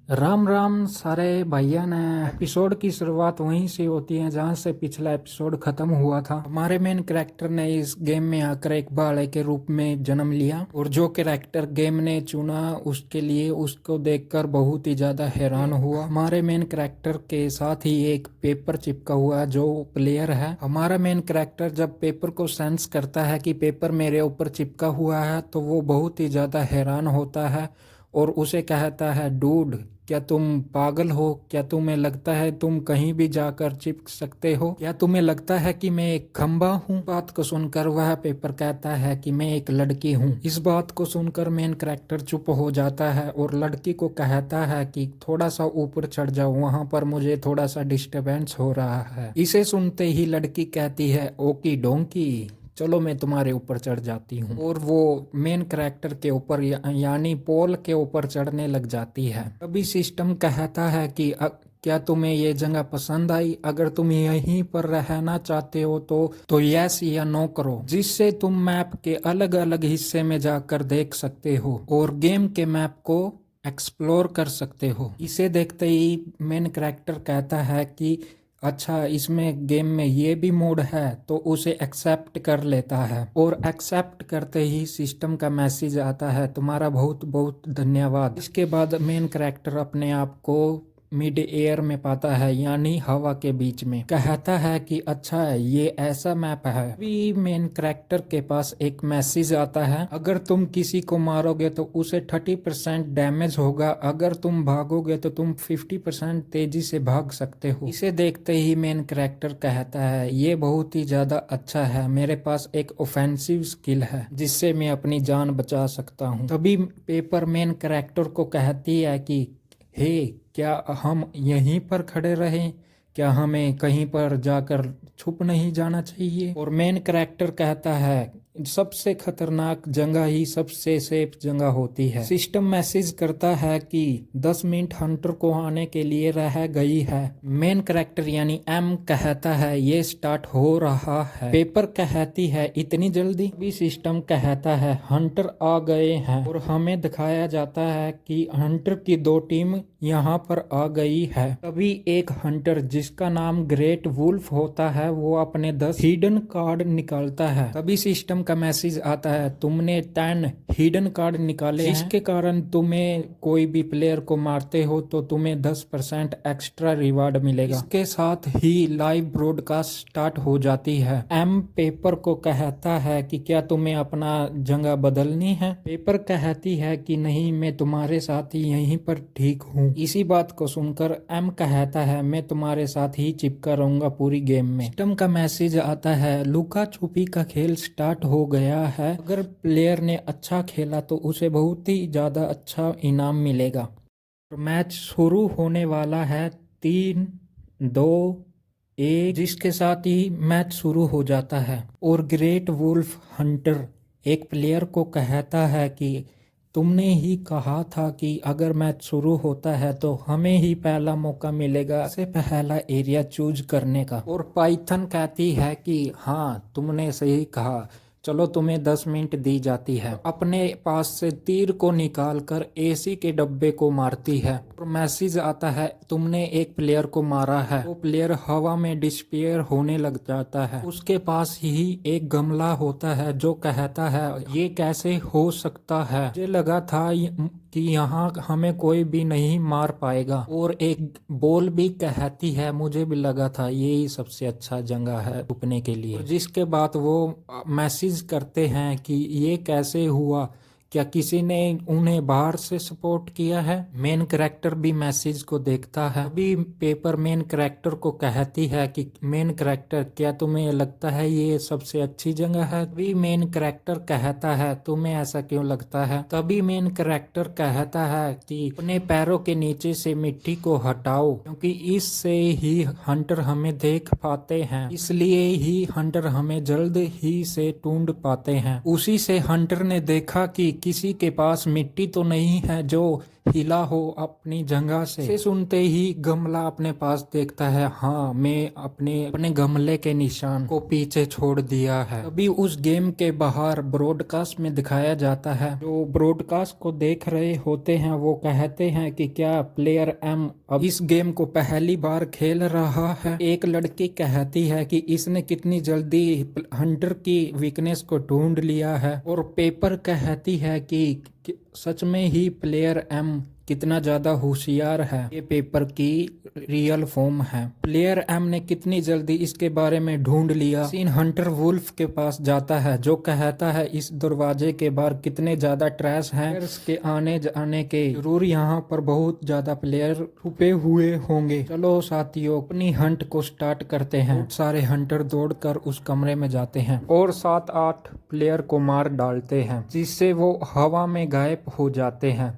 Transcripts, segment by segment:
राम राम सारे भैया ने। एपिसोड की शुरुआत वहीं से होती है जहां से पिछला एपिसोड खत्म हुआ था। हमारे मेन कैरेक्टर ने इस गेम में आकर एक बाड़े के रूप में जन्म लिया और जो कैरेक्टर गेम ने चुना उसके लिए उसको देखकर बहुत ही ज्यादा हैरान हुआ। हमारे मेन कैरेक्टर के साथ ही एक पेपर चिपका हुआ है जो प्लेयर है। हमारा मेन कैरेक्टर जब पेपर को सेंस करता है कि पेपर मेरे ऊपर चिपका हुआ है तो वो बहुत ही ज्यादा हैरान होता है और उसे कहता है, डूड क्या तुम पागल हो? क्या तुम्हें लगता है तुम कहीं भी जाकर चिपक सकते हो? क्या तुम्हें लगता है कि मैं एक खंबा हूँ? बात को सुनकर वह पेपर कहता है कि मैं एक लड़की हूँ। इस बात को सुनकर मेन कैरेक्टर चुप हो जाता है और लड़की को कहता है कि थोड़ा सा ऊपर चढ़ जाओ, वहां पर मुझे थोड़ा सा डिस्टरबेंस हो रहा है। इसे सुनते ही लड़की कहती है, ओकी डोंकी, चलो मैं तुम्हारे ऊपर चढ़ जाती हूँ। और वो मेन कैरेक्टर के ऊपर यानी पॉल के ऊपर चढ़ने लग जाती है। तभी सिस्टम कहता है कि क्या तुम्हें ये जगह पसंद आई? अगर तुम यहीं पर रहना चाहते हो तो यस या नो करो, जिससे तुम मैप के अलग अलग हिस्से में जाकर देख सकते हो और गेम के मैप को एक्सप्लोर कर सकते हो। इसे देखते ही मेन कैरेक्टर कहता है कि अच्छा, इसमें गेम में ये भी मोड है, तो उसे एक्सेप्ट कर लेता है और एक्सेप्ट करते ही सिस्टम का मैसेज आता है, तुम्हारा बहुत बहुत धन्यवाद। इसके बाद मेन कैरेक्टर अपने आप को मिड एयर में पाता है यानी हवा के बीच में। कहता है कि अच्छा ये ऐसा मैप है। अभी मेन कैरेक्टर के पास एक मैसेज आता है, अगर तुम किसी को मारोगे तो उसे 30% डैमेज होगा, अगर तुम भागोगे तो तुम 50% तेजी से भाग सकते हो। इसे देखते ही मेन कैरेक्टर कहता है, ये बहुत ही ज्यादा अच्छा है, मेरे पास एक ऑफेंसिव स्किल है जिससे मैं अपनी जान बचा सकता हूँ। तभी पेपर मेन कैरेक्टर को कहती है कि हे, क्या हम यहीं पर खड़े रहें? क्या हमें कहीं पर जाकर छुप नहीं जाना चाहिए? और मेन कैरेक्टर कहता है, सबसे खतरनाक जगह ही सबसे सेफ जगह होती है। सिस्टम मैसेज करता है कि 10 मिनट हंटर को आने के लिए रह गई है। मेन कैरेक्टर यानी एम कहता है, ये स्टार्ट हो रहा है। पेपर कहती है, इतनी जल्दी? भी सिस्टम कहता है, हंटर आ गए हैं। और हमें दिखाया जाता है कि हंटर की 2 टीम यहाँ पर आ गई है। तभी एक हंटर जिसका नाम ग्रेट वुल्फ होता है वो अपने 10 हिडन कार्ड निकालता है। तभी सिस्टम का मैसेज आता है, तुमने 10 हिडन कार्ड निकाले हैं, जिसके कारण तुम्हें कोई भी प्लेयर को मारते हो तो तुम्हें 10% एक्स्ट्रा रिवार्ड मिलेगा। इसके साथ ही लाइव ब्रॉडकास्ट स्टार्ट हो जाती है। एम पेपर को कहता है कि क्या तुम्हें अपना जगह बदलनी है? पेपर कहती है कि नहीं, मैं तुम्हारे साथ ही यहीं पर ठीक हूँ। इसी बात को सुनकर एम कहता है, मैं तुम्हारे साथ ही चिपका रहूंगा पूरी गेम में। सिस्टम का मैसेज आता है, लुका छुपी का खेल स्टार्ट हो गया है, अगर प्लेयर ने अच्छा खेला तो उसे बहुत ही ज्यादा अच्छा इनाम मिलेगा। मैच शुरू होने वाला है। 3, 2, 1, जिसके साथ ही मैच शुरू हो जाता है और ग्रेट वुल्फ हंटर एक प्लेयर को कहता है कि तुमने ही कहा था कि अगर मैच शुरू होता है तो हमें ही पहला मौका मिलेगा से पहला एरिया चूज करने का। और पाइथन कहती है कि हाँ, तुमने सही कहा, चलो तुम्हें 10 मिनट दी जाती है। अपने पास से तीर को निकालकर एसी के डब्बे को मारती है और मैसेज आता है, तुमने एक प्लेयर को मारा है। वो प्लेयर हवा में डिस्पेयर होने लग जाता है। उसके पास ही एक गमला होता है जो कहता है, ये कैसे हो सकता है? मुझे लगा था कि यहाँ हमें कोई भी नहीं मार पाएगा। और एक बॉल भी कहती है, मुझे भी लगा था यही सबसे अच्छा जगह है छुपने के लिए। जिसके बाद वो मैसेज करते हैं कि ये कैसे हुआ, क्या किसी ने उन्हें बाहर से सपोर्ट किया है? मेन कैरेक्टर भी मैसेज को देखता है। अभी पेपर मेन कैरेक्टर को कहती है कि मेन कैरेक्टर, क्या तुम्हें लगता है ये सबसे अच्छी जगह है? अभी मेन कैरेक्टर कहता है, तुम्हें ऐसा क्यों लगता है? तभी मेन कैरेक्टर कहता है कि अपने पैरों के नीचे से मिट्टी को हटाओ, क्योंकि इससे ही हंटर हमें देख पाते हैं, इसलिए ही हंटर हमें जल्द ही से ढूंढ पाते हैं। उसी से हंटर ने देखा कि किसी के पास मिट्टी तो नहीं है जो हिला हो अपनी जगह से। इसे सुनते ही गमला अपने पास देखता है, हाँ मैं अपने अपने गमले के निशान को पीछे छोड़ दिया है। तभी उस गेम के बाहर ब्रॉडकास्ट में दिखाया जाता है। जो ब्रॉडकास्ट को देख रहे होते हैं वो कहते हैं कि क्या प्लेयर एम अब इस गेम को पहली बार खेल रहा है। एक लड़की कहती है कि इसने कितनी जल्दी हंटर की वीकनेस को ढूंढ लिया है, और पेपर कहती है कि सच में ही प्लेयर एम कितना ज्यादा होशियार है। ये पेपर की रियल फॉर्म है। प्लेयर एम ने कितनी जल्दी इसके बारे में ढूंढ लिया। सीन हंटर वुल्फ के पास जाता है जो कहता है इस दरवाजे के बाहर कितने ज्यादा ट्रैश हैं, के आने जाने के जरूर यहाँ पर बहुत ज्यादा प्लेयर छुपे हुए होंगे। चलो साथियों अपनी हंट को स्टार्ट करते हैं। बहुत सारे हंटर दौड़कर उस कमरे में जाते हैं और 7-8 प्लेयर को मार डालते हैं, जिससे वो हवा में गायब हो जाते हैं।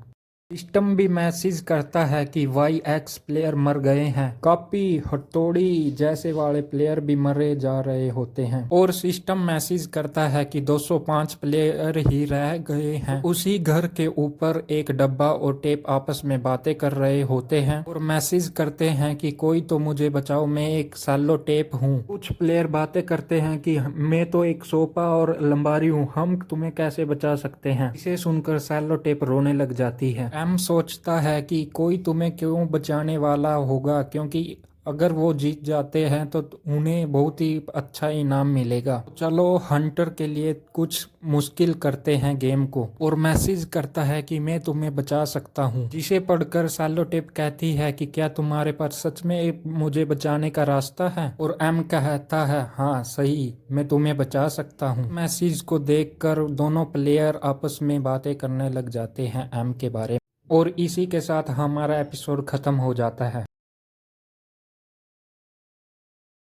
सिस्टम भी मैसेज करता है कि YX प्लेयर मर गए हैं। कापी हथौड़ी जैसे वाले प्लेयर भी मरे जा रहे होते हैं, और सिस्टम मैसेज करता है कि 205 प्लेयर ही रह गए हैं। उसी घर के ऊपर एक डब्बा और टेप आपस में बातें कर रहे होते हैं और मैसेज करते हैं कि कोई तो मुझे बचाओ, मैं एक सैलो टेप हूँ। कुछ प्लेयर बातें करते हैं कि मैं तो एक सोफा और लंबारी हूँ, हम तुम्हें कैसे बचा सकते हैं। इसे सुनकर सैलो टेप रोने लग जाती है। एम सोचता है कि कोई तुम्हें क्यों बचाने वाला होगा, क्योंकि अगर वो जीत जाते हैं तो उन्हें बहुत ही अच्छा इनाम मिलेगा। चलो हंटर के लिए कुछ मुश्किल करते हैं गेम को, और मैसेज करता है कि मैं तुम्हें बचा सकता हूँ। जिसे पढ़कर सैलो टेप कहती है कि क्या तुम्हारे पास सच में मुझे बचाने का रास्ता है, और एम कहता है हाँ सही, मैं तुम्हें बचा सकता हूँ। मैसेज को देखकर दोनों प्लेयर आपस में बातें करने लग जाते हैं एम के बारे में, और इसी के साथ हमारा एपिसोड खत्म हो जाता है।